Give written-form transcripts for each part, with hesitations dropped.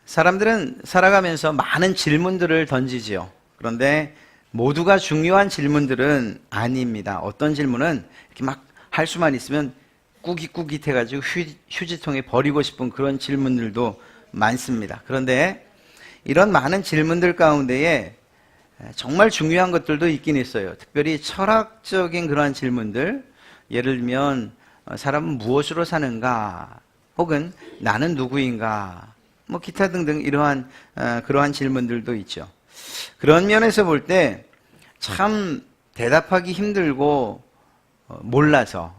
사람들은 살아가면서 많은 질문들을 던지지요. 그런데 모두가 중요한 질문들은 아닙니다. 어떤 질문은 이렇게 막 할 수만 있으면 꾸깃꾸깃해가지고 휴지통에 버리고 싶은 그런 질문들도 많습니다. 그런데 이런 많은 질문들 가운데에 정말 중요한 것들도 있긴 있어요. 특별히 철학적인 그러한 질문들, 예를 들면 사람은 무엇으로 사는가, 혹은 나는 누구인가, 뭐 기타 등등 이러한 그러한 질문들도 있죠. 그런 면에서 볼 때 참 대답하기 힘들고 몰라서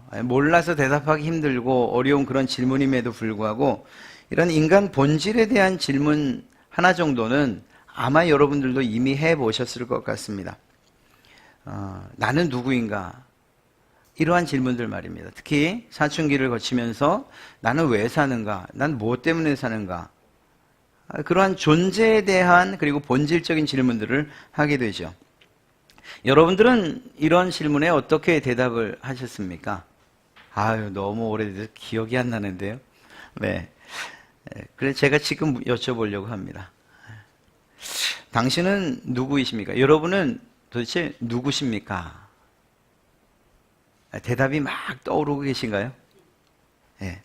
대답하기 힘들고 어려운 그런 질문임에도 불구하고 이런 인간 본질에 대한 질문 하나 정도는 아마 여러분들도 이미 해보셨을 것 같습니다. 나는 누구인가? 이러한 질문들 말입니다. 특히 사춘기를 거치면서 나는 왜 사는가? 난 무엇 때문에 사는가? 그러한 존재에 대한 그리고 본질적인 질문들을 하게 되죠. 여러분들은 이런 질문에 어떻게 대답을 하셨습니까? 아유, 너무 오래돼서 기억이 안 나는데요. 네. 그래서 제가 지금 여쭤보려고 합니다. 당신은 누구이십니까? 여러분은 도대체 누구십니까? 대답이 막 떠오르고 계신가요? 네.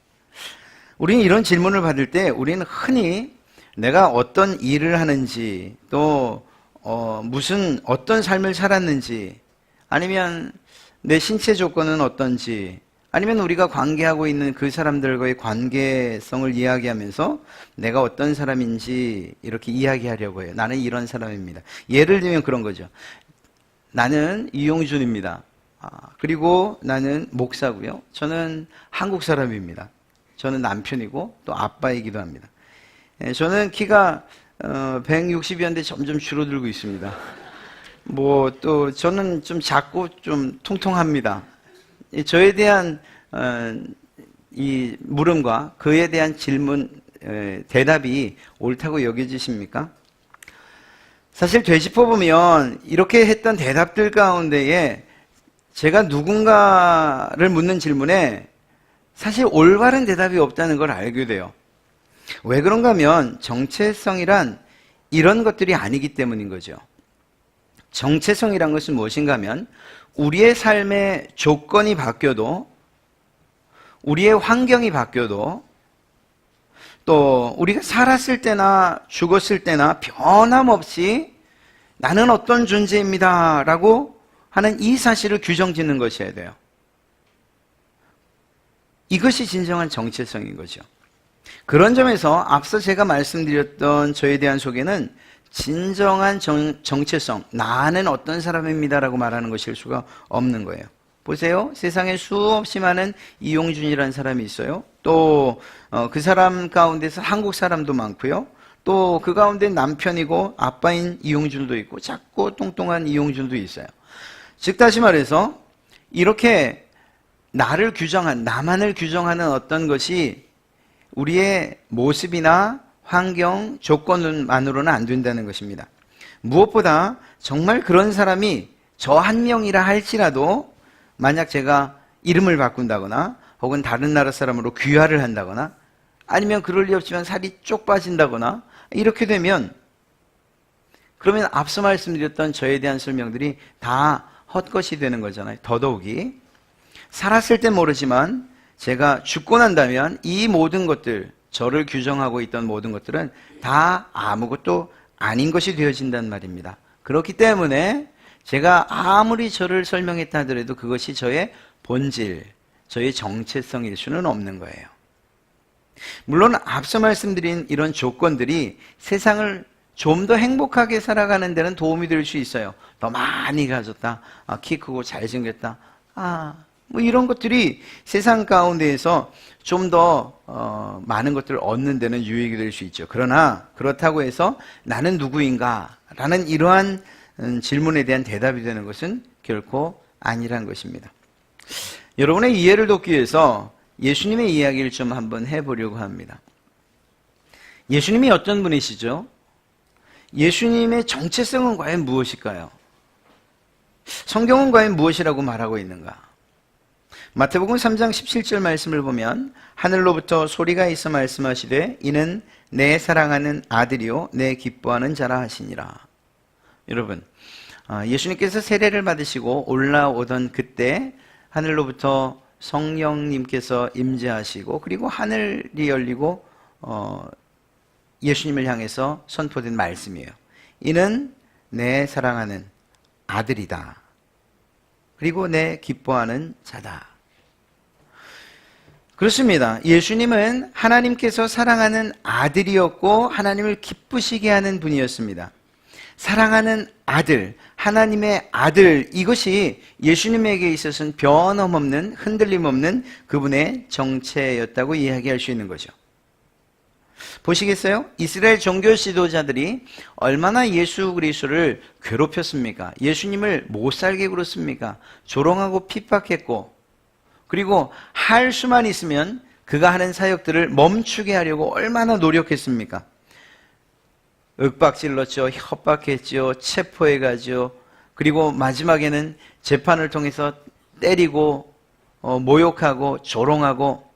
우리는 이런 질문을 받을 때 우리는 흔히 내가 어떤 일을 하는지 또 어떤 삶을 살았는지 아니면 내 신체 조건은 어떤지 아니면 우리가 관계하고 있는 그 사람들과의 관계성을 이야기하면서 내가 어떤 사람인지 이렇게 이야기하려고 해요. 나는 이런 사람입니다. 예를 들면 그런 거죠. 나는 이용준입니다. 그리고 나는 목사고요. 저는 한국 사람입니다. 저는 남편이고 또 아빠이기도 합니다. 저는 키가 160이었는데 점점 줄어들고 있습니다. 뭐 또 저는 좀 작고 좀 통통합니다. 저에 대한 이 물음과 그에 대한 질문 대답이 옳다고 여겨지십니까? 사실 되짚어보면 이렇게 했던 대답들 가운데에 제가 누군가를 묻는 질문에 사실 올바른 대답이 없다는 걸 알게 돼요. 왜 그런가 하면 정체성이란 이런 것들이 아니기 때문인 거죠. 정체성이란 것은 무엇인가 하면 우리의 삶의 조건이 바뀌어도 우리의 환경이 바뀌어도 또 우리가 살았을 때나 죽었을 때나 변함없이 나는 어떤 존재입니다 라고 하는 이 사실을 규정짓는 것이어야 돼요. 이것이 진정한 정체성인 거죠. 그런 점에서 앞서 제가 말씀드렸던 저에 대한 소개는 진정한 정체성, 나는 어떤 사람입니다라고 말하는 것일 수가 없는 거예요. 보세요. 세상에 수없이 많은 이용준이라는 사람이 있어요. 또 그 사람 가운데서 한국 사람도 많고요. 또 그 가운데 남편이고 아빠인 이용준도 있고 작고 뚱뚱한 이용준도 있어요. 즉 다시 말해서 이렇게 나를 규정한, 나만을 규정하는 어떤 것이 우리의 모습이나 환경, 조건만으로는 안 된다는 것입니다. 무엇보다 정말 그런 사람이 저 한 명이라 할지라도 만약 제가 이름을 바꾼다거나 혹은 다른 나라 사람으로 귀화를 한다거나 아니면 그럴 리 없지만 살이 쪽 빠진다거나 이렇게 되면 그러면 앞서 말씀드렸던 저에 대한 설명들이 다 헛것이 되는 거잖아요. 더더욱이 살았을 땐 모르지만 제가 죽고 난다면 이 모든 것들, 저를 규정하고 있던 모든 것들은 다 아무것도 아닌 것이 되어진단 말입니다. 그렇기 때문에 제가 아무리 저를 설명했다 하더라도 그것이 저의 본질, 저의 정체성일 수는 없는 거예요. 물론 앞서 말씀드린 이런 조건들이 세상을 좀 더 행복하게 살아가는 데는 도움이 될 수 있어요. 더 많이 가졌다, 키 크고 잘생겼다, 뭐 이런 것들이 세상 가운데에서 좀 더 많은 것들을 얻는 데는 유익이 될 수 있죠. 그러나 그렇다고 해서 나는 누구인가 라는 이러한 질문에 대한 대답이 되는 것은 결코 아니란 것입니다. 여러분의 이해를 돕기 위해서 예수님의 이야기를 좀 한번 해보려고 합니다. 예수님이 어떤 분이시죠? 예수님의 정체성은 과연 무엇일까요? 성경은 과연 무엇이라고 말하고 있는가? 마태복음 3장 17절 말씀을 보면 하늘로부터 소리가 있어 말씀하시되 이는 내 사랑하는 아들이요 내 기뻐하는 자라 하시니라. 여러분, 예수님께서 세례를 받으시고 올라오던 그때 하늘로부터 성령님께서 임재하시고 그리고 하늘이 열리고 예수님을 향해서 선포된 말씀이에요. 이는 내 사랑하는 아들이다. 그리고 내 기뻐하는 자다. 그렇습니다. 예수님은 하나님께서 사랑하는 아들이었고 하나님을 기쁘시게 하는 분이었습니다. 사랑하는 아들, 하나님의 아들, 이것이 예수님에게 있어서는 변함없는, 흔들림 없는 그분의 정체였다고 이야기할 수 있는 거죠. 보시겠어요? 이스라엘 종교 지도자들이 얼마나 예수 그리스도를 괴롭혔습니까? 예수님을 못살게 굴었습니까? 조롱하고 핍박했고, 그리고 할 수만 있으면 그가 하는 사역들을 멈추게 하려고 얼마나 노력했습니까? 윽박질렀죠. 협박했죠. 체포해가죠. 그리고 마지막에는 재판을 통해서 때리고 모욕하고 조롱하고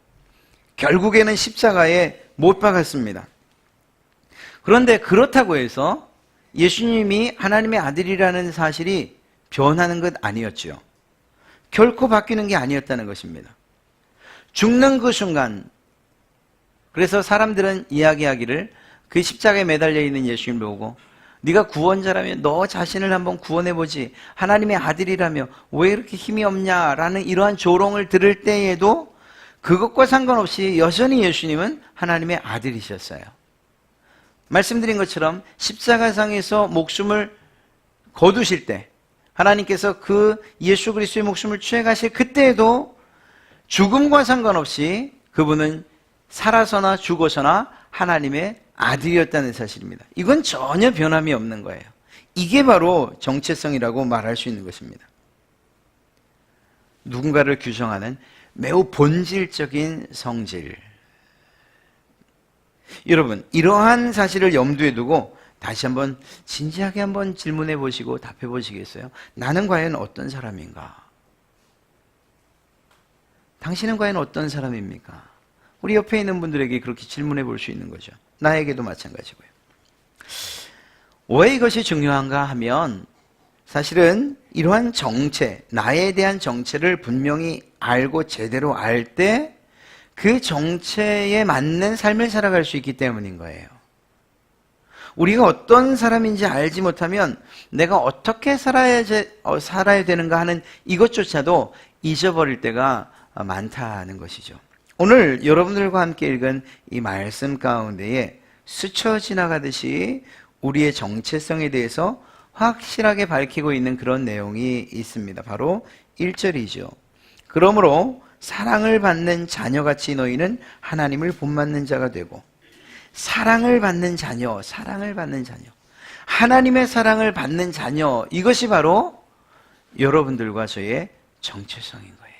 결국에는 십자가에 못 박았습니다. 그런데 그렇다고 해서 예수님이 하나님의 아들이라는 사실이 변하는 것 아니었죠. 결코 바뀌는 게 아니었다는 것입니다. 죽는 그 순간, 그래서 사람들은 이야기하기를 그 십자가에 매달려 있는 예수님을 보고 네가 구원자라면 너 자신을 한번 구원해보지, 하나님의 아들이라며 왜 이렇게 힘이 없냐라는 이러한 조롱을 들을 때에도 그것과 상관없이 여전히 예수님은 하나님의 아들이셨어요. 말씀드린 것처럼 십자가상에서 목숨을 거두실 때 하나님께서 그 예수 그리스도의 목숨을 취해가실 그때에도 죽음과 상관없이 그분은 살아서나 죽어서나 하나님의 아들이었다는 사실입니다. 이건 전혀 변함이 없는 거예요. 이게 바로 정체성이라고 말할 수 있는 것입니다. 누군가를 규정하는 매우 본질적인 성질. 여러분, 이러한 사실을 염두에 두고 다시 한번 진지하게 한번 질문해 보시고 답해 보시겠어요? 나는 과연 어떤 사람인가? 당신은 과연 어떤 사람입니까? 우리 옆에 있는 분들에게 그렇게 질문해 볼 수 있는 거죠. 나에게도 마찬가지고요. 왜 이것이 중요한가 하면 사실은 이러한 정체, 나에 대한 정체를 분명히 알고 제대로 알 때 그 정체에 맞는 삶을 살아갈 수 있기 때문인 거예요. 우리가 어떤 사람인지 알지 못하면 내가 어떻게 살아야 되는가 하는 이것조차도 잊어버릴 때가 많다는 것이죠. 오늘 여러분들과 함께 읽은 이 말씀 가운데에 스쳐 지나가듯이 우리의 정체성에 대해서 확실하게 밝히고 있는 그런 내용이 있습니다. 바로 1절이죠. 그러므로 사랑을 받는 자녀같이 너희는 하나님을 본받는 자가 되고, 사랑을 받는 자녀, 사랑을 받는 자녀, 하나님의 사랑을 받는 자녀, 이것이 바로 여러분들과 저의 정체성인 거예요.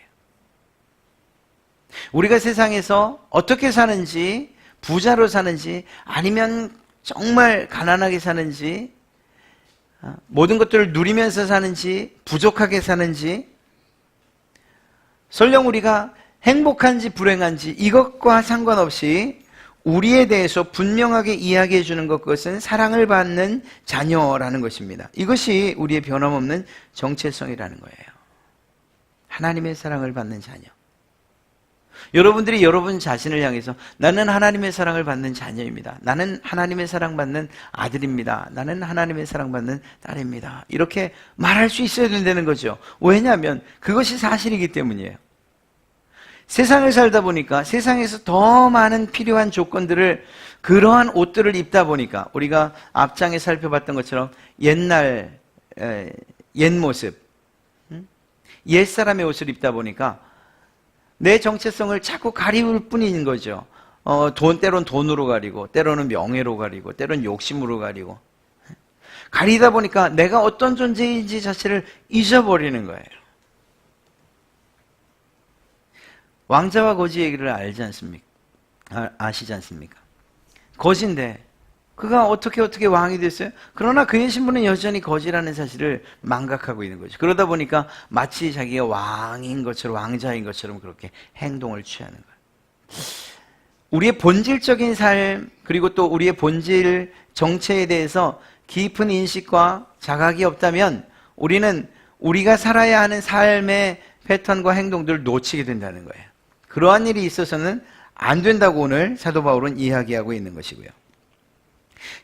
우리가 세상에서 어떻게 사는지, 부자로 사는지 아니면 정말 가난하게 사는지, 모든 것들을 누리면서 사는지 부족하게 사는지, 설령 우리가 행복한지 불행한지 이것과 상관없이 우리에 대해서 분명하게 이야기해 주는 그것은 사랑을 받는 자녀라는 것입니다. 이것이 우리의 변함없는 정체성이라는 거예요. 하나님의 사랑을 받는 자녀. 여러분들이 여러분 자신을 향해서 나는 하나님의 사랑을 받는 자녀입니다. 나는 하나님의 사랑받는 아들입니다. 나는 하나님의 사랑받는 딸입니다. 이렇게 말할 수 있어야 된다는 거죠. 왜냐하면 그것이 사실이기 때문이에요. 세상을 살다 보니까 세상에서 더 많은 필요한 조건들을, 그러한 옷들을 입다 보니까 우리가 앞장에 살펴봤던 것처럼 옛날 옛 모습, 옛사람의 옷을 입다 보니까 내 정체성을 자꾸 가리울 뿐인 거죠. 때로는 돈으로 가리고, 때로는 명예로 가리고, 때로는 욕심으로 가리고. 가리다 보니까 내가 어떤 존재인지 자체를 잊어버리는 거예요. 왕자와 거지 얘기를 알지 않습니까? 아시지 않습니까? 거지인데 그가 어떻게 왕이 됐어요? 그러나 그의 신분은 여전히 거지라는 사실을 망각하고 있는 거죠. 그러다 보니까 마치 자기가 왕인 것처럼, 왕자인 것처럼 그렇게 행동을 취하는 거예요. 우리의 본질적인 삶, 그리고 또 우리의 본질 정체에 대해서 깊은 인식과 자각이 없다면 우리는 우리가 살아야 하는 삶의 패턴과 행동들을 놓치게 된다는 거예요. 그러한 일이 있어서는 안 된다고 오늘 사도 바울은 이야기하고 있는 것이고요.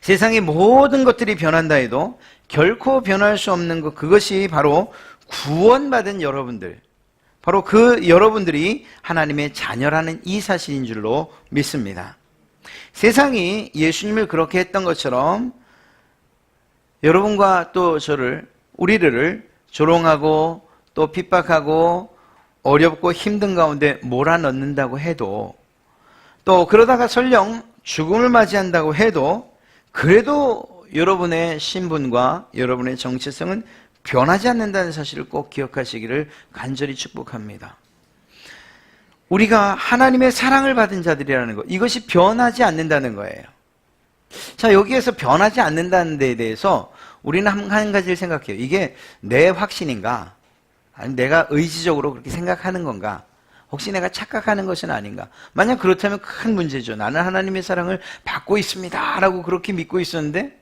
세상의 모든 것들이 변한다 해도 결코 변할 수 없는 것, 그것이 바로 구원받은 여러분들, 바로 그 여러분들이 하나님의 자녀라는 이 사실인 줄로 믿습니다. 세상이 예수님을 그렇게 했던 것처럼 여러분과 또 우리를 조롱하고 또 핍박하고 어렵고 힘든 가운데 몰아넣는다고 해도, 또 그러다가 설령 죽음을 맞이한다고 해도, 그래도 여러분의 신분과 여러분의 정체성은 변하지 않는다는 사실을 꼭 기억하시기를 간절히 축복합니다. 우리가 하나님의 사랑을 받은 자들이라는 것, 이것이 변하지 않는다는 거예요. 자, 여기에서 변하지 않는다는 데에 대해서 우리는 한 가지를 생각해요. 이게 내 확신인가? 아니, 내가 의지적으로 그렇게 생각하는 건가? 혹시 내가 착각하는 것은 아닌가? 만약 그렇다면 큰 문제죠. 나는 하나님의 사랑을 받고 있습니다 라고 그렇게 믿고 있었는데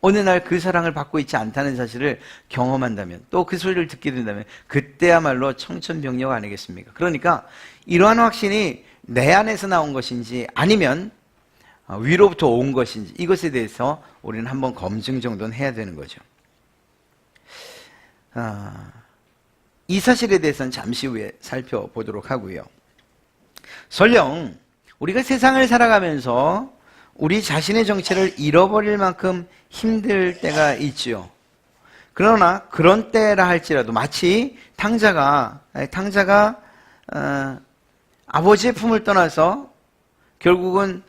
어느 날 그 사랑을 받고 있지 않다는 사실을 경험한다면, 또 그 소리를 듣게 된다면 그때야말로 청천벽력 아니겠습니까? 그러니까 이러한 확신이 내 안에서 나온 것인지 아니면 위로부터 온 것인지, 이것에 대해서 우리는 한번 검증 정도는 해야 되는 거죠. 이 사실에 대해서는 잠시 후에 살펴보도록 하고요. 설령 우리가 세상을 살아가면서 우리 자신의 정체를 잃어버릴 만큼 힘들 때가 있지요. 그러나 그런 때라 할지라도 마치 탕자가 아버지의 품을 떠나서 결국은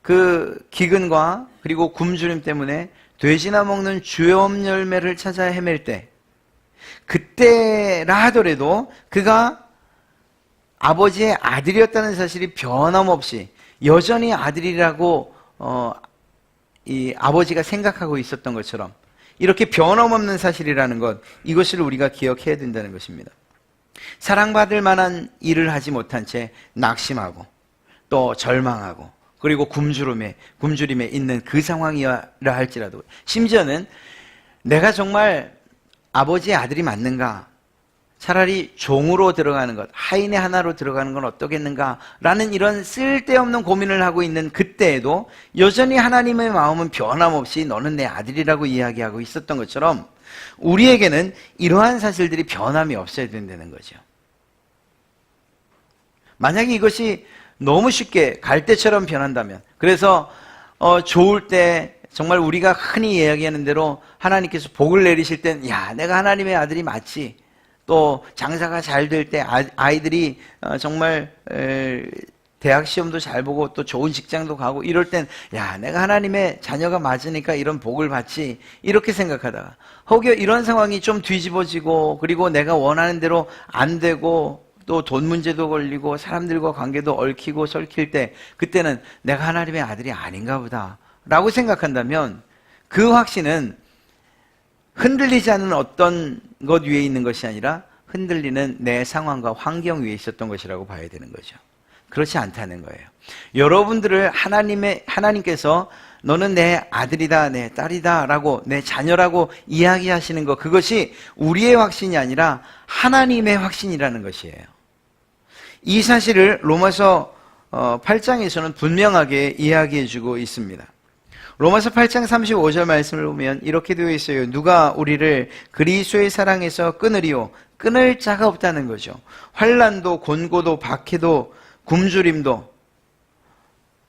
그 기근과 그리고 굶주림 때문에 돼지나 먹는 주염 열매를 찾아 헤맬 때, 그때라 하더라도 그가 아버지의 아들이었다는 사실이 변함없이 여전히 아들이라고 이 아버지가 생각하고 있었던 것처럼 이렇게 변함없는 사실이라는 것, 이것을 우리가 기억해야 된다는 것입니다. 사랑받을 만한 일을 하지 못한 채 낙심하고 또 절망하고 그리고 굶주림에 있는 그 상황이라 할지라도, 심지어는 내가 정말 아버지의 아들이 맞는가? 차라리 종으로 들어가는 것, 하인의 하나로 들어가는 건 어떠겠는가? 라는 이런 쓸데없는 고민을 하고 있는 그때에도 여전히 하나님의 마음은 변함없이 너는 내 아들이라고 이야기하고 있었던 것처럼 우리에게는 이러한 사실들이 변함이 없어야 된다는 거죠. 만약에 이것이 너무 쉽게 갈대처럼 변한다면, 그래서 좋을 때 정말 우리가 흔히 이야기하는 대로 하나님께서 복을 내리실 땐, 야, 내가 하나님의 아들이 맞지. 또 장사가 잘 될 때 아이들이 정말 대학 시험도 잘 보고 또 좋은 직장도 가고 이럴 땐, 야, 내가 하나님의 자녀가 맞으니까 이런 복을 받지, 이렇게 생각하다가 혹여 이런 상황이 좀 뒤집어지고 그리고 내가 원하는 대로 안 되고 또 돈 문제도 걸리고 사람들과 관계도 얽히고 설킬 때, 그때는 내가 하나님의 아들이 아닌가 보다 라고 생각한다면 그 확신은 흔들리지 않는 어떤 것 위에 있는 것이 아니라 흔들리는 내 상황과 환경 위에 있었던 것이라고 봐야 되는 거죠. 그렇지 않다는 거예요. 여러분들을 하나님께서 너는 내 아들이다, 내 딸이다 라고, 내 자녀라고 이야기하시는 것, 그것이 우리의 확신이 아니라 하나님의 확신이라는 것이에요. 이 사실을 로마서 8장에서는 분명하게 이야기해주고 있습니다. 로마서 8장 35절 말씀을 보면 이렇게 되어 있어요. 누가 우리를 그리스도의 사랑에서 끊으리요? 끊을 자가 없다는 거죠. 환난도 곤고도 박해도 굶주림도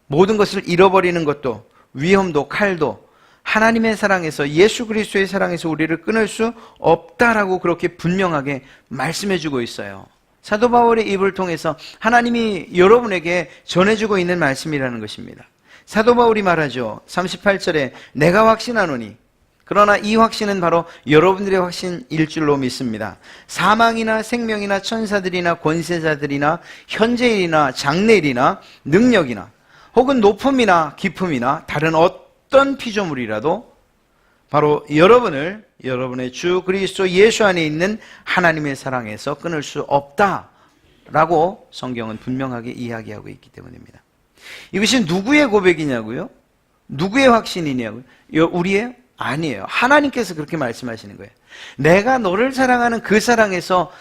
모든 것을 잃어버리는 것도 위험도 칼도 하나님의 사랑에서, 예수 그리스도의 사랑에서 우리를 끊을 수 없다라고 그렇게 분명하게 말씀해주고 있어요. 사도 바울의 입을 통해서 하나님이 여러분에게 전해주고 있는 말씀이라는 것입니다. 사도 바울이 말하죠. 38절에 내가 확신하노니, 그러나 이 확신은 바로 여러분들의 확신일 줄로 믿습니다. 사망이나 생명이나 천사들이나 권세자들이나 현재일이나 장래일이나 능력이나 혹은 높음이나 깊음이나 다른 어떤 피조물이라도 바로 여러분의 주 그리스도 예수 안에 있는 하나님의 사랑에서 끊을 수 없다라고 성경은 분명하게 이야기하고 있기 때문입니다. 이것이 누구의 고백이냐고요? 누구의 확신이냐고요? 우리예요? 아니에요. 하나님께서 그렇게 말씀하시는 거예요. 내가 너를 사랑하는 그 사랑에서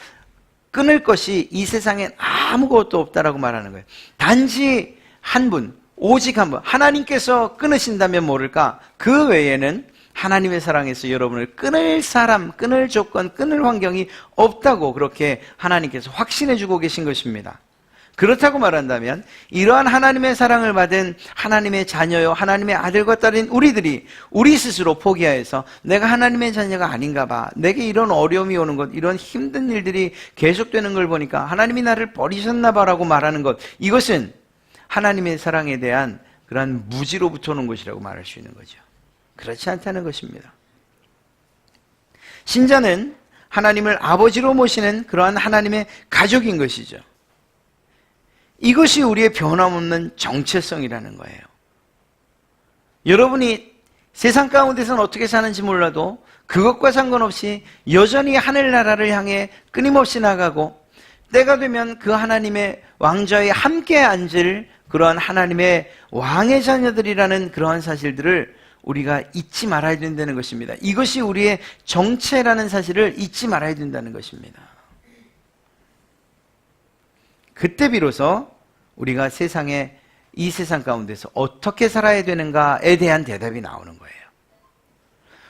끊을 것이 이 세상엔 아무것도 없다라고 말하는 거예요. 단지 한 분, 오직 한 분, 하나님께서 끊으신다면 모를까? 그 외에는 하나님의 사랑에서 여러분을 끊을 사람, 끊을 조건, 끊을 환경이 없다고 그렇게 하나님께서 확신해 주고 계신 것입니다. 그렇다고 말한다면 이러한 하나님의 사랑을 받은 하나님의 자녀요, 하나님의 아들과 딸인 우리들이 우리 스스로 포기하여서 내가 하나님의 자녀가 아닌가 봐, 내게 이런 어려움이 오는 것, 이런 힘든 일들이 계속되는 걸 보니까 하나님이 나를 버리셨나 봐라고 말하는 것, 이것은 하나님의 사랑에 대한 그러한 무지로부터 오는 것이라고 말할 수 있는 거죠. 그렇지 않다는 것입니다. 신자는 하나님을 아버지로 모시는 그러한 하나님의 가족인 것이죠. 이것이 우리의 변함없는 정체성이라는 거예요. 여러분이 세상 가운데서는 어떻게 사는지 몰라도 그것과 상관없이 여전히 하늘나라를 향해 끊임없이 나가고 때가 되면 그 하나님의 왕좌에 함께 앉을 그러한 하나님의 왕의 자녀들이라는 그러한 사실들을 우리가 잊지 말아야 된다는 것입니다. 이것이 우리의 정체라는 사실을 잊지 말아야 된다는 것입니다. 그때 비로소 우리가 이 세상 가운데서 어떻게 살아야 되는가에 대한 대답이 나오는 거예요.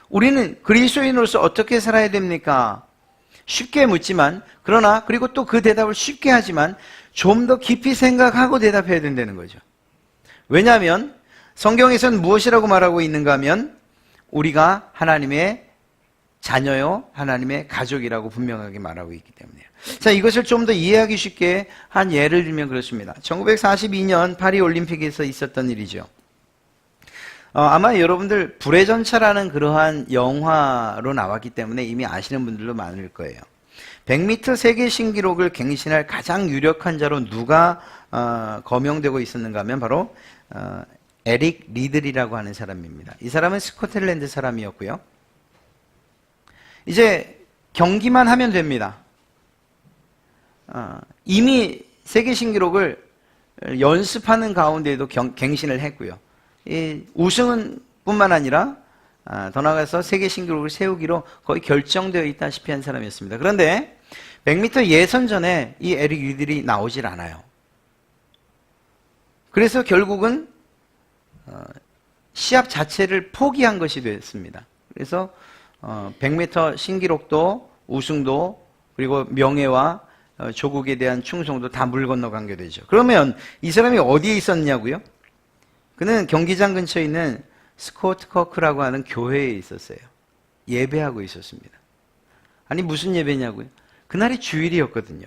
우리는 그리스도인으로서 어떻게 살아야 됩니까? 쉽게 묻지만, 그러나 그리고 또 그 대답을 쉽게 하지만 좀 더 깊이 생각하고 대답해야 된다는 거죠. 왜냐하면 성경에서는 무엇이라고 말하고 있는가 하면 우리가 하나님의 자녀요, 하나님의 가족이라고 분명하게 말하고 있기 때문이에요. 자, 이것을 좀 더 이해하기 쉽게 한 예를 들면 그렇습니다. 1942년 파리 올림픽에서 있었던 일이죠. 아마 여러분들 불의 전차라는 그러한 영화로 나왔기 때문에 이미 아시는 분들도 많을 거예요. 100m 세계 신기록을 갱신할 가장 유력한 자로 누가 거명되고 있었는가 하면 바로 에릭 리들이라고 하는 사람입니다. 이 사람은 스코틀랜드 사람이었고요. 이제 경기만 하면 됩니다. 이미 세계 신기록을 연습하는 가운데에도 갱신을 했고요. 우승은 뿐만 아니라 더 나아가서 세계 신기록을 세우기로 거의 결정되어 있다시피 한 사람이었습니다. 그런데 100m 예선전에 이 에릭 리들이 나오질 않아요. 그래서 결국은 시합 자체를 포기한 것이 됐습니다. 그래서 100m 신기록도 우승도 그리고 명예와 조국에 대한 충성도 다 물 건너간 게 되죠. 그러면 이 사람이 어디에 있었냐고요? 그는 경기장 근처에 있는 스코트 커크라고 하는 교회에 있었어요. 예배하고 있었습니다. 아니 무슨 예배냐고요? 그날이 주일이었거든요.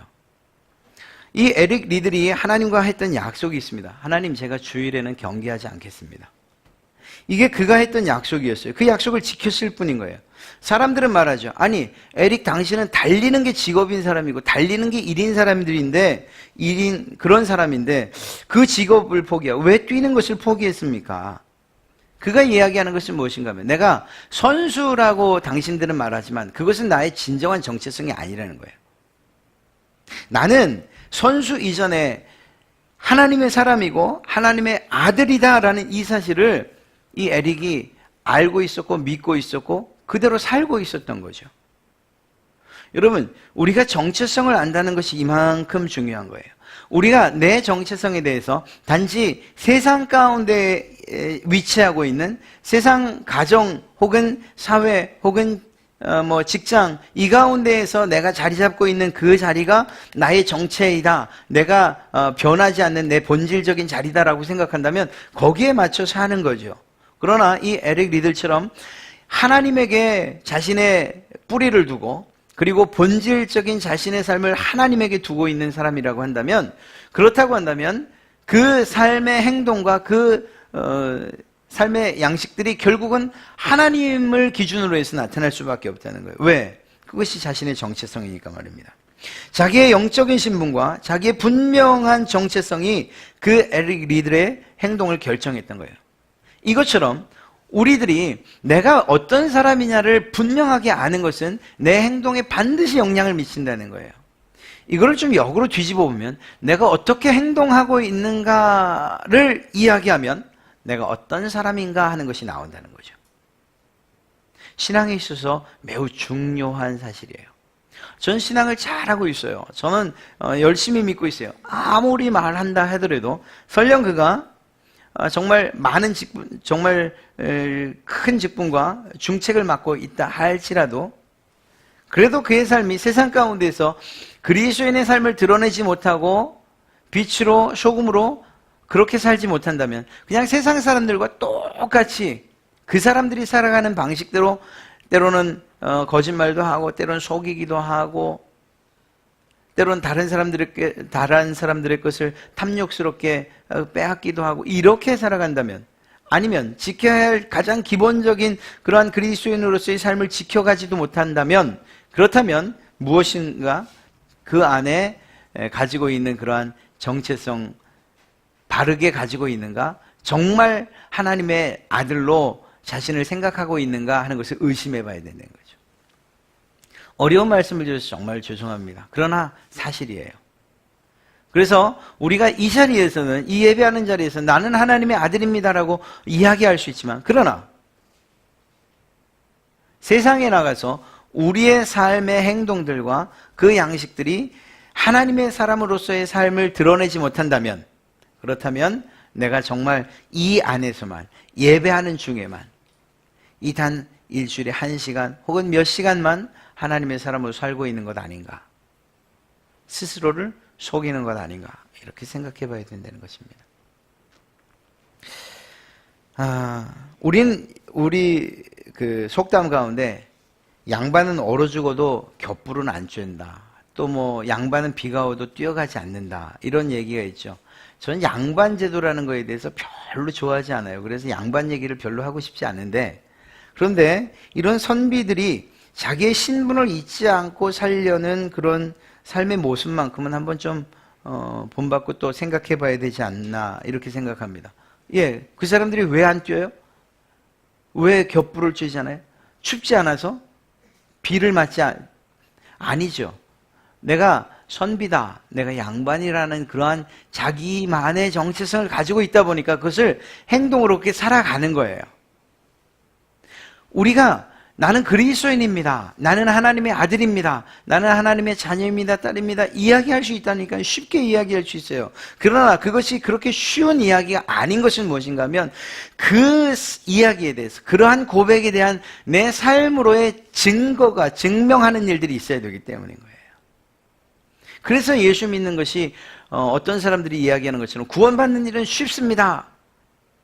이 에릭 리들이 하나님과 했던 약속이 있습니다. 하나님, 제가 주일에는 경기하지 않겠습니다. 이게 그가 했던 약속이었어요. 그 약속을 지켰을 뿐인 거예요. 사람들은 말하죠. 아니, 에릭 당신은 달리는 게 직업인 사람이고 달리는 게 일인 사람들인데 그런 사람인데 그 직업을 포기하고 왜 뛰는 것을 포기했습니까? 그가 이야기하는 것은 무엇인가 하면 내가 선수라고 당신들은 말하지만 그것은 나의 진정한 정체성이 아니라는 거예요. 나는 선수 이전에 하나님의 사람이고 하나님의 아들이다라는 이 사실을 이 에릭이 알고 있었고 믿고 있었고 그대로 살고 있었던 거죠. 여러분, 우리가 정체성을 안다는 것이 이만큼 중요한 거예요. 우리가 내 정체성에 대해서 단지 세상 가운데 위치하고 있는 세상 가정 혹은 사회 혹은 직장 이 가운데에서 내가 자리 잡고 있는 그 자리가 나의 정체이다. 내가 변하지 않는 내 본질적인 자리다라고 생각한다면 거기에 맞춰 사는 거죠. 그러나 이 에릭 리들처럼 하나님에게 자신의 뿌리를 두고 그리고 본질적인 자신의 삶을 하나님에게 두고 있는 사람이라고 한다면 그렇다고 한다면 그 삶의 행동과 그 삶의 양식들이 결국은 하나님을 기준으로 해서 나타날 수밖에 없다는 거예요. 왜? 그것이 자신의 정체성이니까 말입니다. 자기의 영적인 신분과 자기의 분명한 정체성이 그 에릭 리들의 행동을 결정했던 거예요. 이것처럼 우리들이 내가 어떤 사람이냐를 분명하게 아는 것은 내 행동에 반드시 영향을 미친다는 거예요. 이거를 좀 역으로 뒤집어 보면 내가 어떻게 행동하고 있는가를 이야기하면 내가 어떤 사람인가 하는 것이 나온다는 거죠. 신앙에 있어서 매우 중요한 사실이에요. 전 신앙을 잘하고 있어요. 저는 열심히 믿고 있어요. 아무리 말한다 하더라도 설령 그가 정말 많은 직분, 정말 큰 직분과 중책을 맡고 있다 할지라도 그래도 그의 삶이 세상 가운데서 그리스도인의 삶을 드러내지 못하고 빛으로 소금으로 그렇게 살지 못한다면 그냥 세상 사람들과 똑같이 그 사람들이 살아가는 방식대로 때로는 거짓말도 하고 때로는 속이기도 하고 때로는 다른 사람들의 것을 탐욕스럽게 빼앗기도 하고 이렇게 살아간다면 아니면 지켜야 할 가장 기본적인 그러한 그리스도인으로서의 삶을 지켜가지도 못한다면 그렇다면 무엇인가 그 안에 가지고 있는 그러한 정체성 바르게 가지고 있는가 정말 하나님의 아들로 자신을 생각하고 있는가 하는 것을 의심해 봐야 된다는 거죠. 어려운 말씀을 드려서 정말 죄송합니다. 그러나 사실이에요. 그래서 우리가 이 자리에서는 이 예배하는 자리에서 나는 하나님의 아들입니다라고 이야기할 수 있지만 그러나 세상에 나가서 우리의 삶의 행동들과 그 양식들이 하나님의 사람으로서의 삶을 드러내지 못한다면 그렇다면 내가 정말 이 안에서만 예배하는 중에만 이 단 일주일에 1시간 혹은 몇 시간만 하나님의 사람으로 살고 있는 것 아닌가 스스로를 속이는 것 아닌가 이렇게 생각해 봐야 된다는 것입니다. 우리 그 속담 가운데 양반은 얼어 죽어도 겹불은 안 쬐는다. 또 뭐 양반은 비가 와도 뛰어가지 않는다. 이런 얘기가 있죠. 저는 양반 제도라는 거에 대해서 별로 좋아하지 않아요. 그래서 양반 얘기를 별로 하고 싶지 않은데 그런데 이런 선비들이 자기의 신분을 잊지 않고 살려는 그런 삶의 모습만큼은 한번 좀 본받고 또 생각해 봐야 되지 않나 이렇게 생각합니다. 예, 그 사람들이 왜 안 뛰어요? 왜 겹불을 쬐잖아요? 춥지 않아서? 비를 맞지 아니죠. 내가 선비다, 내가 양반이라는 그러한 자기만의 정체성을 가지고 있다 보니까 그것을 행동으로 그렇게 살아가는 거예요. 우리가 나는 그리스도인입니다. 나는 하나님의 아들입니다. 나는 하나님의 자녀입니다. 딸입니다. 이야기할 수 있다니까 쉽게 이야기할 수 있어요. 그러나 그것이 그렇게 쉬운 이야기가 아닌 것은 무엇인가 하면 그 이야기에 대해서 그러한 고백에 대한 내 삶으로의 증거가 증명하는 일들이 있어야 되기 때문인 거예요. 그래서 예수 믿는 것이 어떤 사람들이 이야기하는 것처럼 구원받는 일은 쉽습니다.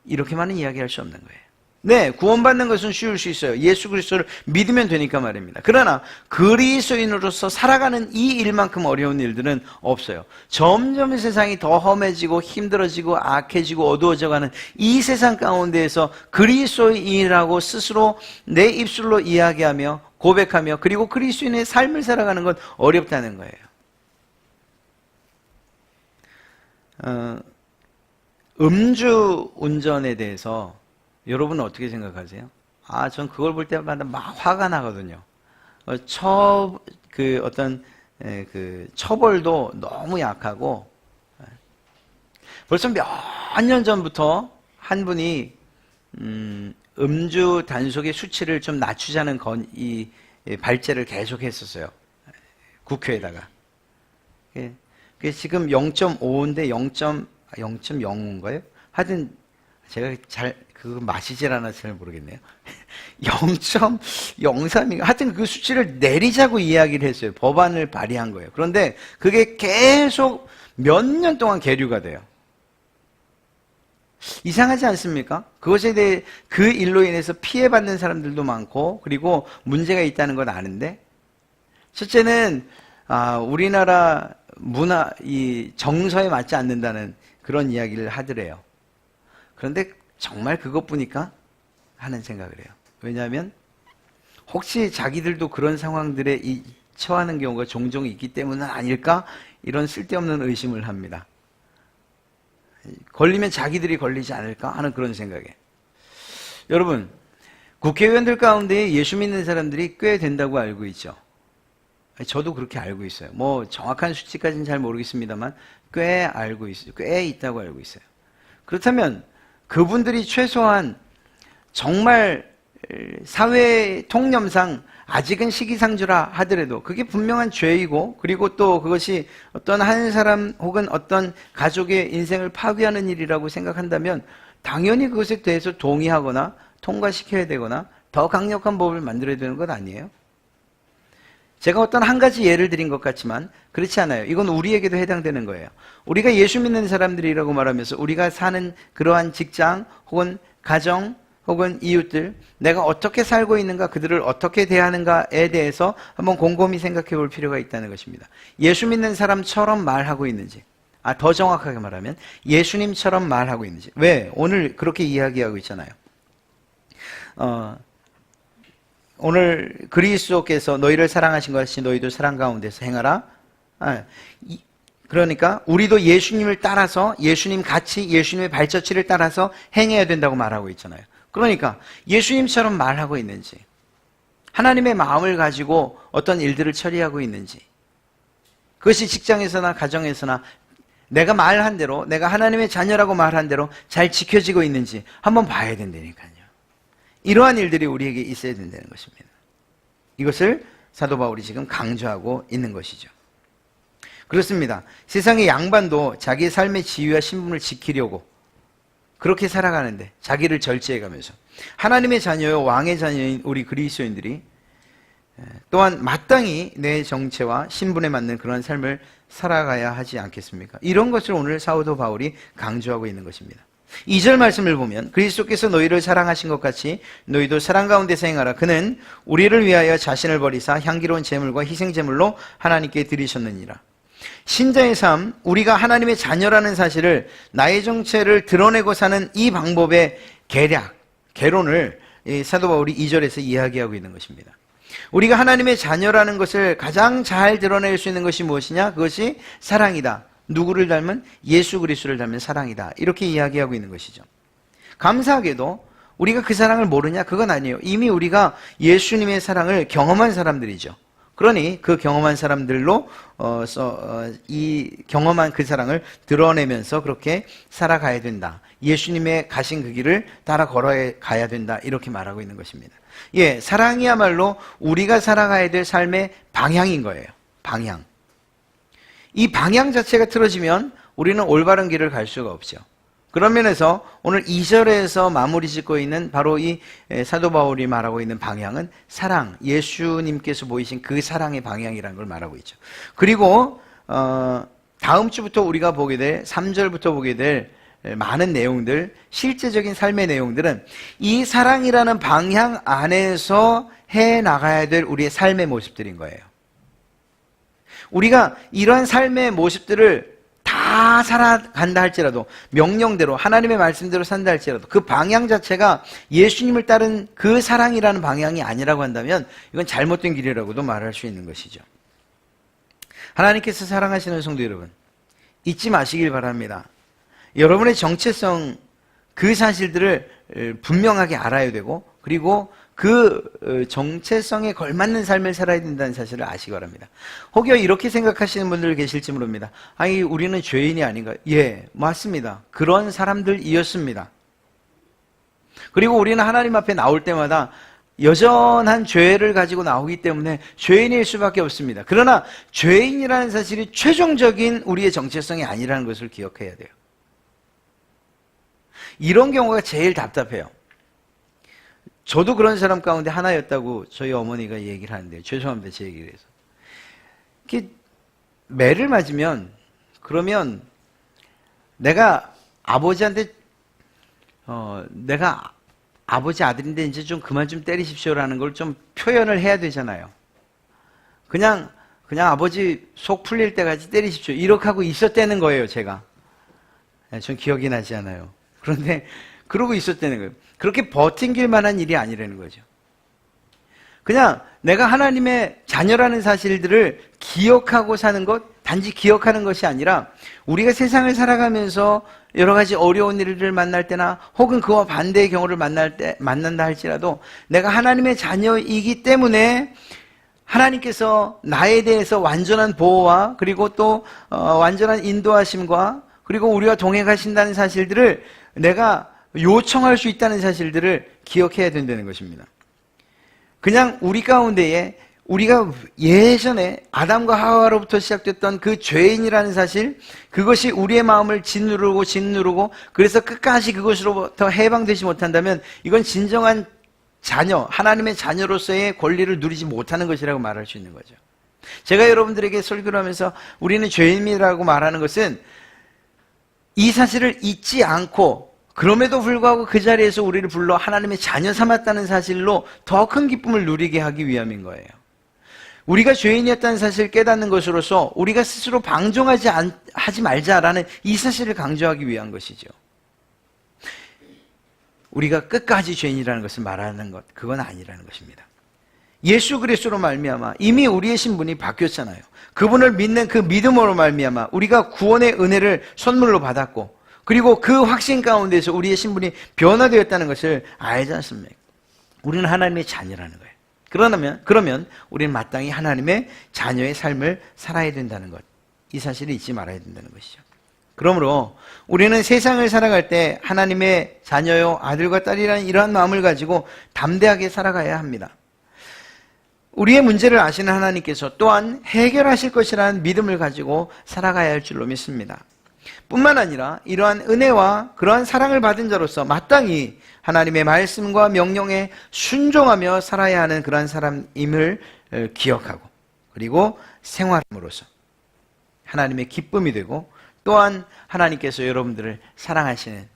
이렇게만은 이야기할 수 없는 거예요. 네, 구원받는 것은 쉬울 수 있어요. 예수 그리스도를 믿으면 되니까 말입니다. 그러나 그리스도인으로서 살아가는 이 일만큼 어려운 일들은 없어요. 점점 세상이 더 험해지고 힘들어지고 악해지고 어두워져가는 이 세상 가운데에서 그리스도인이라고 스스로 내 입술로 이야기하며 고백하며 그리고 그리스도인의 삶을 살아가는 건 어렵다는 거예요. 음주 운전에 대해서 여러분은 어떻게 생각하세요? 전 그걸 볼 때마다 막 화가 나거든요. 그 처벌도 너무 약하고, 벌써 몇 년 전부터 한 분이, 음주 단속의 수치를 좀 낮추자는 이 발제를 계속 했었어요. 국회에다가. 그게 지금 0.5인데 0.05인가요? 하여튼, 제가 그거 마시질 않아서 잘 모르겠네요. 0.03인가? 하여튼 그 수치를 내리자고 이야기를 했어요. 법안을 발의한 거예요. 그런데 그게 계속 몇 년 동안 계류가 돼요. 이상하지 않습니까? 그것에 대해 그 일로 인해서 피해받는 사람들도 많고, 그리고 문제가 있다는 건 아는데, 첫째는, 우리나라 문화, 이 정서에 맞지 않는다는 그런 이야기를 하더래요. 그런데 정말 그것뿐일까? 하는 생각을 해요. 왜냐하면 혹시 자기들도 그런 상황들에 처하는 경우가 종종 있기 때문은 아닐까? 이런 쓸데없는 의심을 합니다. 걸리면 자기들이 걸리지 않을까 하는 그런 생각에. 여러분, 국회의원들 가운데 예수 믿는 사람들이 꽤 된다고 알고 있죠. 저도 그렇게 알고 있어요. 뭐 정확한 수치까지는 잘 모르겠습니다만 꽤 알고 있어요. 꽤 있다고 알고 있어요. 그렇다면 그분들이 최소한 정말 사회 통념상 아직은 시기상조라 하더라도 그게 분명한 죄이고, 그리고 또 그것이 어떤 한 사람 혹은 어떤 가족의 인생을 파괴하는 일이라고 생각한다면 당연히 그것에 대해서 동의하거나 통과시켜야 되거나 더 강력한 법을 만들어야 되는 것 아니에요? 제가 어떤 한 가지 예를 드린 것 같지만 그렇지 않아요. 이건 우리에게도 해당되는 거예요. 우리가 예수 믿는 사람들이라고 말하면서 우리가 사는 그러한 직장 혹은 가정 혹은 이웃들, 내가 어떻게 살고 있는가, 그들을 어떻게 대하는가에 대해서 한번 곰곰이 생각해 볼 필요가 있다는 것입니다. 예수 믿는 사람처럼 말하고 있는지, 더 정확하게 말하면 예수님처럼 말하고 있는지. 왜? 오늘 그렇게 이야기하고 있잖아요. 오늘 그리스도께서 너희를 사랑하신 것 같이 너희도 사랑 가운데서 행하라. 그러니까 우리도 예수님을 따라서, 예수님 같이 예수님의 발자취를 따라서 행해야 된다고 말하고 있잖아요. 그러니까 예수님처럼 말하고 있는지, 하나님의 마음을 가지고 어떤 일들을 처리하고 있는지, 그것이 직장에서나 가정에서나 내가 말한 대로, 내가 하나님의 자녀라고 말한 대로 잘 지켜지고 있는지 한번 봐야 된다니까요. 이러한 일들이 우리에게 있어야 된다는 것입니다. 이것을 사도 바울이 지금 강조하고 있는 것이죠. 그렇습니다. 세상의 양반도 자기의 삶의 지위와 신분을 지키려고 그렇게 살아가는데, 자기를 절제해가면서 하나님의 자녀요 왕의 자녀인 우리 그리스도인들이 또한 마땅히 내 정체와 신분에 맞는 그런 삶을 살아가야 하지 않겠습니까? 이런 것을 오늘 사도 바울이 강조하고 있는 것입니다. 2절 말씀을 보면 그리스도께서 너희를 사랑하신 것 같이 너희도 사랑 가운데서 행하라. 그는 우리를 위하여 자신을 버리사 향기로운 제물과 희생제물로 하나님께 드리셨느니라. 신자의 삶, 우리가 하나님의 자녀라는 사실을, 나의 정체를 드러내고 사는 이 방법의 개론을 사도 바울이 2절에서 이야기하고 있는 것입니다. 우리가 하나님의 자녀라는 것을 가장 잘 드러낼 수 있는 것이 무엇이냐? 그것이 사랑이다. 누구를 닮은? 예수 그리스도를 닮은 사랑이다. 이렇게 이야기하고 있는 것이죠. 감사하게도 우리가 그 사랑을 모르냐? 그건 아니에요. 이미 우리가 예수님의 사랑을 경험한 사람들이죠. 그러니 그 경험한 사람들로 이 경험한 그 사랑을 드러내면서 그렇게 살아가야 된다. 예수님의 가신 그 길을 따라 걸어가야 된다. 이렇게 말하고 있는 것입니다. 예, 사랑이야말로 우리가 살아가야 될 삶의 방향인 거예요. 방향. 이 방향 자체가 틀어지면 우리는 올바른 길을 갈 수가 없죠. 그런 면에서 오늘 2절에서 마무리 짓고 있는 바로 이 사도 바울이 말하고 있는 방향은 사랑, 예수님께서 보이신 그 사랑의 방향이라는 걸 말하고 있죠. 그리고 다음 주부터 우리가 보게 될 3절부터 보게 될 많은 내용들, 실제적인 삶의 내용들은 이 사랑이라는 방향 안에서 해 나가야 될 우리의 삶의 모습들인 거예요. 우리가 이러한 삶의 모습들을 다 살아간다 할지라도, 명령대로 하나님의 말씀대로 산다 할지라도 그 방향 자체가 예수님을 따른 그 사랑이라는 방향이 아니라고 한다면 이건 잘못된 길이라고도 말할 수 있는 것이죠. 하나님께서 사랑하시는 성도 여러분, 잊지 마시길 바랍니다. 여러분의 정체성, 그 사실들을 분명하게 알아야 되고, 그리고 그 정체성에 걸맞는 삶을 살아야 된다는 사실을 아시기 바랍니다. 혹여 이렇게 생각하시는 분들 계실지 모릅니다. 아니, 우리는 죄인이 아닌가? 예, 맞습니다. 그런 사람들이었습니다. 그리고 우리는 하나님 앞에 나올 때마다 여전한 죄를 가지고 나오기 때문에 죄인일 수밖에 없습니다. 그러나 죄인이라는 사실이 최종적인 우리의 정체성이 아니라는 것을 기억해야 돼요. 이런 경우가 제일 답답해요. 저도 그런 사람 가운데 하나였다고 저희 어머니가 얘기를 하는데요. 죄송합니다, 제 얘기를 해서. 이렇게 매를 맞으면, 그러면 내가 아버지한테 내가 아버지 아들인데 이제 좀 그만 좀 때리십시오라는 걸 좀 표현을 해야 되잖아요. 그냥 아버지 속 풀릴 때까지 때리십시오. 이렇게 하고 있었다는 거예요, 제가. 전 기억이 나지 않아요. 그런데 그러고 있었다는 거예요. 그렇게 버틴길 만한 일이 아니라는 거죠. 그냥 내가 하나님의 자녀라는 사실들을 기억하고 사는 것, 단지 기억하는 것이 아니라 우리가 세상을 살아가면서 여러 가지 어려운 일을 만날 때나 혹은 그와 반대의 경우를 만난다 할지라도 내가 하나님의 자녀이기 때문에 하나님께서 나에 대해서 완전한 보호와 그리고 또 완전한 인도하심과 그리고 우리와 동행하신다는 사실들을 내가 요청할 수 있다는 사실들을 기억해야 된다는 것입니다. 그냥 우리 가운데에 우리가 예전에 아담과 하와로부터 시작됐던 그 죄인이라는 사실, 그것이 우리의 마음을 짓누르고 그래서 끝까지 그것으로부터 해방되지 못한다면 이건 진정한 자녀, 하나님의 자녀로서의 권리를 누리지 못하는 것이라고 말할 수 있는 거죠. 제가 여러분들에게 설교를 하면서 우리는 죄인이라고 말하는 것은 이 사실을 잊지 않고 그럼에도 불구하고 그 자리에서 우리를 불러 하나님의 자녀 삼았다는 사실로 더 큰 기쁨을 누리게 하기 위함인 거예요. 우리가 죄인이었다는 사실을 깨닫는 것으로서 우리가 스스로 하지 말자라는 이 사실을 강조하기 위한 것이죠. 우리가 끝까지 죄인이라는 것을 말하는 것, 그건 아니라는 것입니다. 예수 그리스도로 말미암아 이미 우리의 신분이 바뀌었잖아요. 그분을 믿는 그 믿음으로 말미암아 우리가 구원의 은혜를 선물로 받았고 그리고 그 확신 가운데서 우리의 신분이 변화되었다는 것을 알지 않습니까? 우리는 하나님의 자녀라는 거예요. 그러면 우리는 마땅히 하나님의 자녀의 삶을 살아야 된다는 것, 이 사실을 잊지 말아야 된다는 것이죠. 그러므로 우리는 세상을 살아갈 때 하나님의 자녀요 아들과 딸이라는 이러한 마음을 가지고 담대하게 살아가야 합니다. 우리의 문제를 아시는 하나님께서 또한 해결하실 것이라는 믿음을 가지고 살아가야 할 줄로 믿습니다. 뿐만 아니라 이러한 은혜와 그러한 사랑을 받은 자로서 마땅히 하나님의 말씀과 명령에 순종하며 살아야 하는 그러한 사람임을 기억하고 그리고 생활함으로써 하나님의 기쁨이 되고 또한 하나님께서 여러분들을 사랑하시는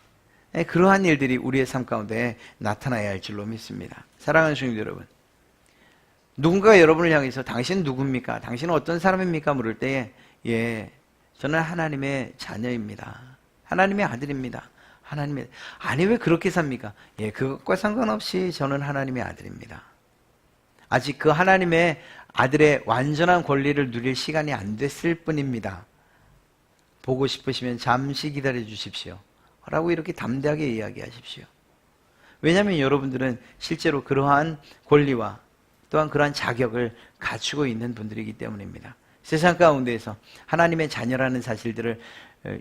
그러한 일들이 우리의 삶 가운데 나타나야 할 줄로 믿습니다. 사랑하는 성도 여러분, 누군가가 여러분을 향해서 당신은 누굽니까? 당신은 어떤 사람입니까? 물을 때에 저는 하나님의 자녀입니다. 하나님의 아들입니다. 아니 왜 그렇게 삽니까? 그것과 상관없이 저는 하나님의 아들입니다. 아직 그 하나님의 아들의 완전한 권리를 누릴 시간이 안 됐을 뿐입니다. 보고 싶으시면 잠시 기다려 주십시오 라고 이렇게 담대하게 이야기하십시오. 왜냐하면 여러분들은 실제로 그러한 권리와 또한 그러한 자격을 갖추고 있는 분들이기 때문입니다. 세상 가운데에서 하나님의 자녀라는 사실들을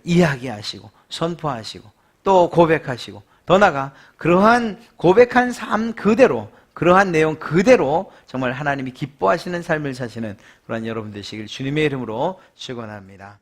이야기하시고 선포하시고 또 고백하시고 더 나아가 그러한 고백한 삶 그대로 그러한 내용 그대로 정말 하나님이 기뻐하시는 삶을 사시는 그러한 여러분 되시길 주님의 이름으로 축원합니다.